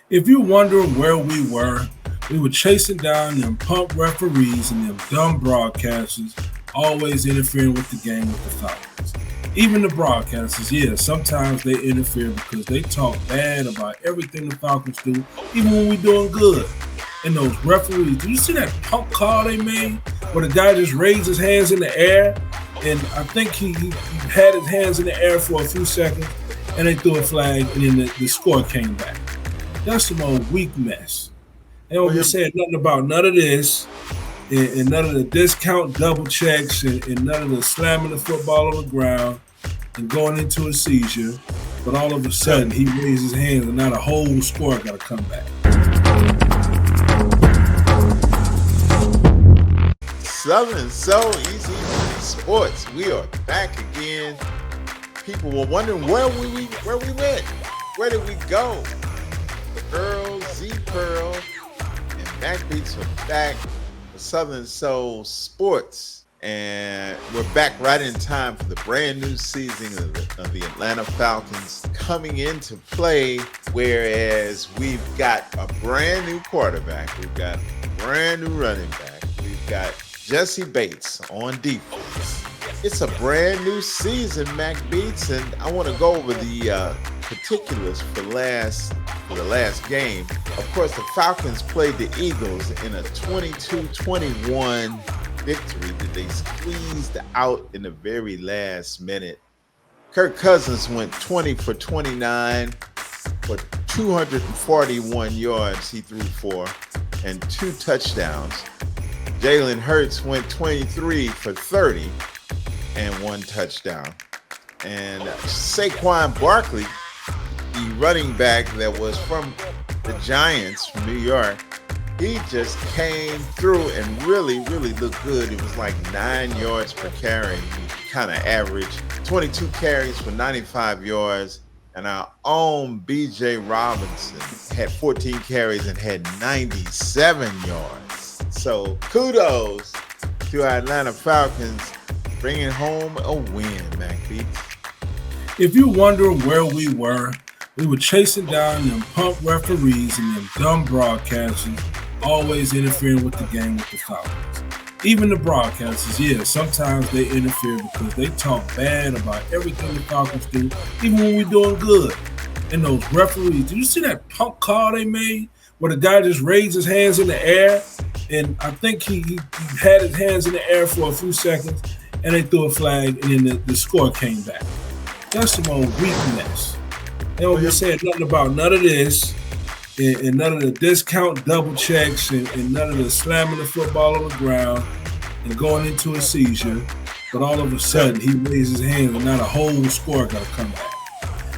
If you're wondering where we were chasing down them pump referees and them dumb broadcasters always interfering with the game with the Falcons. Even the broadcasters, yeah, sometimes they interfere because they talk bad about everything the Falcons do, even when we're doing good. And those referees, did you see that pump call they made where the guy just raised his hands in the air? And I think he had his hands in the air for a few seconds and they threw a flag and then the score came back. That's some old weak mess. They don't Well, be saying nothing about none of this and none of the discount double checks and none of the slamming the football on the ground and going into a seizure. But all of a sudden, he raises his hands and now the whole score got to come back. Southern So Easy Sports. We are back again. People were wondering where we went. Where did we go? Earl, Z Pearl, and Backbeats are back for Southern Soul Sports. And we're back right in time for the brand new season of the Atlanta Falcons coming into play, whereas we've got a brand new quarterback, we've got a brand new running back, we've got Jesse Bates on defense. It's a brand new season, Mac Beats, and I want to go over the particulars for the last game. Of course, the Falcons played the Eagles in a 22-21 victory that they squeezed out in the very last minute. Kirk Cousins went 20 for 29 for 241 yards he threw for and 2 touchdowns. Jalen Hurts went 23 for 30 and 1 touchdown. And Saquon Barkley, the running back that was from the Giants from New York, he just came through and really looked good. It was like 9 yards per carry. He kind of averaged 22 carries for 95 yards. And our own B.J. Robinson had 14 carries and had 97 yards. So kudos to our Atlanta Falcons bringing home a win, MacB. If you're wondering where we were chasing down them pump referees and them dumb broadcasters always interfering with the game with the Falcons. Even the broadcasters, yeah, sometimes they interfere because they talk bad about everything the Falcons do, even when we're doing good. And those referees, did you see that pump call they made where the guy just raised his hands in the air? And I think he had his hands in the air for a few seconds and they threw a flag and then the score came back. That's some old weak mess. They don't be saying nothing about none of this and none of the discount double checks and none of the slamming the football on the ground and going into a seizure. But all of a sudden, he raised his hands and now the whole score got to come back.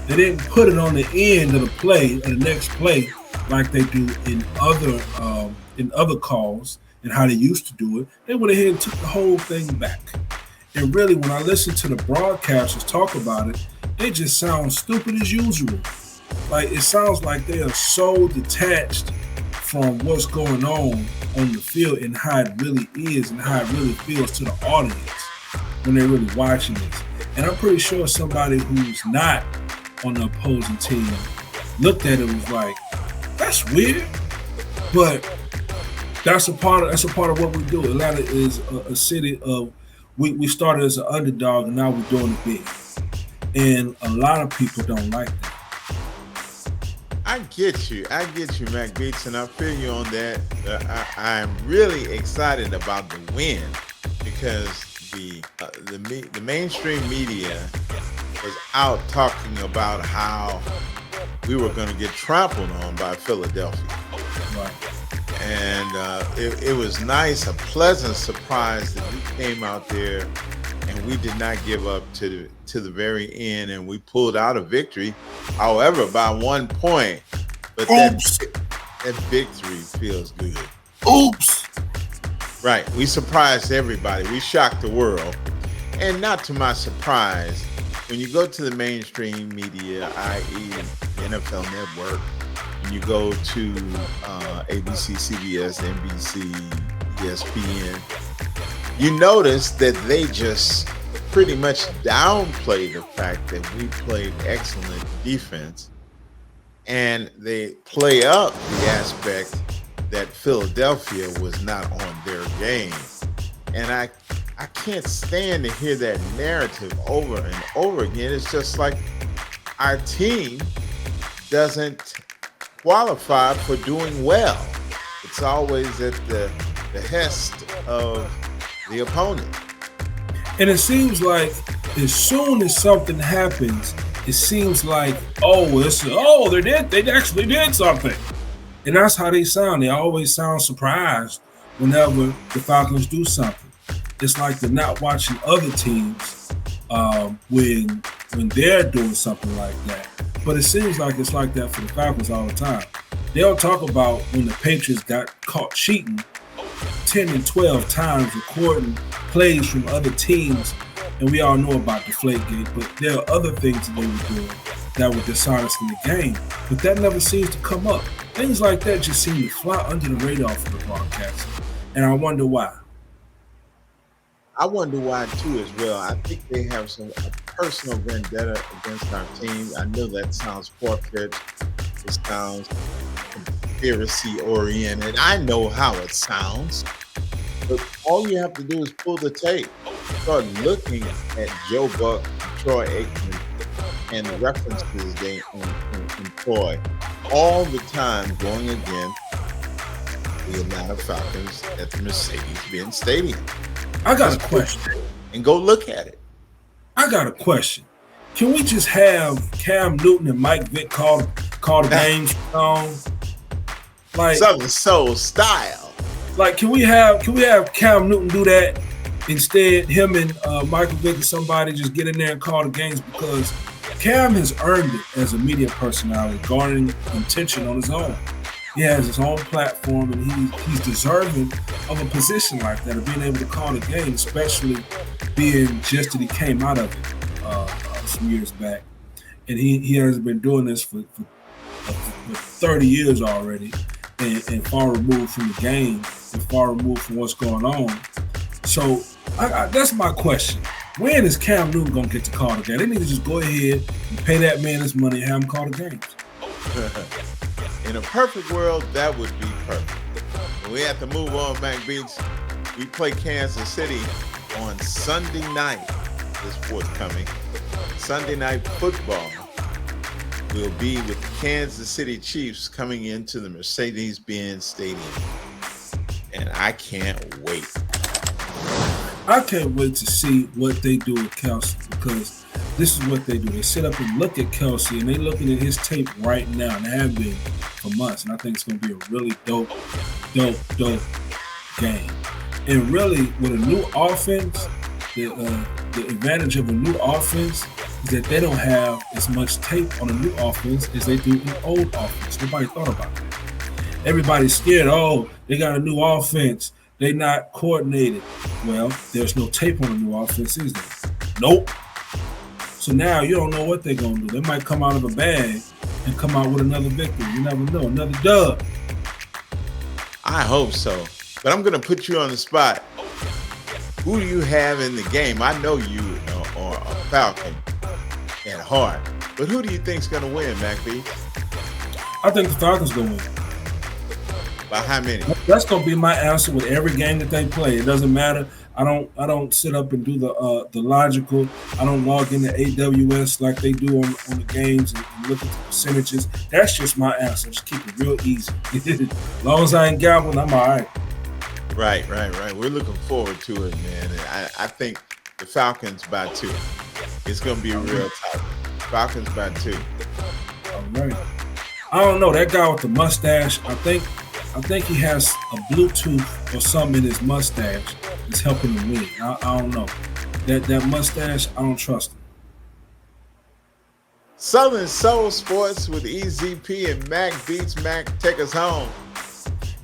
They didn't put it on the end of the play, or the next play, like they do in other calls and how they used to do it. They went ahead and took the whole thing back. And really, when I listen to the broadcasters talk about it, they just sound stupid as usual. Like, it sounds like they are so detached from what's going on the field and how it really is and how it really feels to the audience when they're really watching this. And I'm pretty sure somebody who's not on the opposing team looked at it and was like, that's weird. But that's a part of what we do. Atlanta is a city of, we started as an underdog and now we're doing it big. And a lot of people don't like that. I get you, Mac Beats, and I feel you on that. I'm really excited about the win because the mainstream media was out talking about how we were going to get trampled on by Philadelphia. Right. And it was nice, a pleasant surprise that we came out there and we did not give up to the very end, and we pulled out a victory, however, by 1 point. But that victory feels good. Oops. Right. We surprised everybody. We shocked the world. And not to my surprise, when you go to the mainstream media, i.e. NFL Network, when you go to ABC, CBS, NBC, ESPN, you notice that they just pretty much downplay the fact that we played excellent defense and they play up the aspect that Philadelphia was not on their game. And I can't stand to hear that narrative over and over again. It's just like our team doesn't qualify for doing well. It's always at the behest of the opponent. And it seems like as soon as something happens, it seems like, they actually did something. And that's how they sound. They always sound surprised whenever the Falcons do something. It's like they're not watching other teams when they're doing something like that. But it seems like it's like that for the Falcons all the time. They'll talk about when the Patriots got caught cheating 10 and 12 times, recording plays from other teams, and we all know about Deflategate, but there are other things that they were doing that were dishonest in the game, but that never seems to come up. Things like that just seem to fly under the radar for the broadcast, and I wonder why. I wonder why too as well. I think they have a personal vendetta against our team. I know that sounds far-fetched. It sounds conspiracy-oriented. I know how it sounds. But all you have to do is pull the tape. Start looking at Joe Buck, Troy Aikman, and the references they employ all the time going against the Atlanta Falcons at the Mercedes-Benz Stadium. I got a question. And go look at it. I got a question. Can we just have Cam Newton and Mike Vick call the games on? Like Southern Soul style. Like, can we have Cam Newton do that instead? Him and Michael Vick and somebody just get in there and call the games, because Cam has earned it as a media personality, garnering attention on his own. He has his own platform, and he's deserving of a position like that, of being able to call the game, especially being just that he came out of it some years back. And he has been doing this for 30 years already, and far removed from the game and far removed from what's going on. So that's my question. When is Cam Newton going to get to call the game? They need to just go ahead and pay that man his money and have him call the games. In a perfect world, that would be perfect. But we have to move on, Mac Beats. We play Kansas City on Sunday night, this forthcoming. Sunday night football will be with the Kansas City Chiefs coming into the Mercedes-Benz Stadium. And I can't wait. I can't wait to see what they do with Kelsey, because this is what they do. They sit up and look at Kelsey, and they're looking at his tape right now, and they have been for months. And I think it's going to be a really dope game. And really, with a new offense, the advantage of a new offense is that they don't have as much tape on a new offense as they do in old offense. Nobody thought about that. Everybody's scared. Oh, they got a new offense. They not coordinated. Well, there's no tape on a new offense, is there? Nope. So now you don't know what they're going to do. They might come out of a bag and come out with another victory. You never know. Another dub. I hope so. But I'm going to put you on the spot. Who do you have in the game? I know you are a Falcon at heart. But who do you think's going to win, Mac B? I think the Falcons going to win. By how many? That's going to be my answer with every game that they play. It doesn't matter. I don't sit up and do the logical. I don't log into AWS like they do on the games and look at the percentages. That's just my answer. Just keep it real easy. As long as I ain't gambling, I'm all right. Right. We're looking forward to it, man. And I think the Falcons by 2. It's going to be real tight. Falcons by 2. All right. I don't know. That guy with the mustache, I think he has a Bluetooth or something in his mustache that's helping him win. I don't know. That mustache, I don't trust him. Southern Soul Sports with EZP and Mac Beats. Mac, take us home.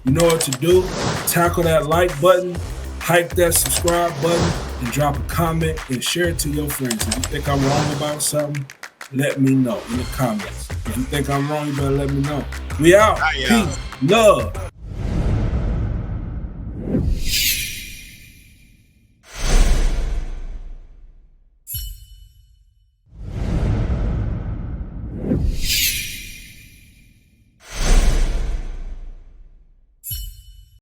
You know what to do. Tackle that like button, hype that subscribe button, and drop a comment and share it to your friends. If you think I'm wrong about something, let me know in the comments. If you think I'm wrong, you better let me know. We out. Peace. Love.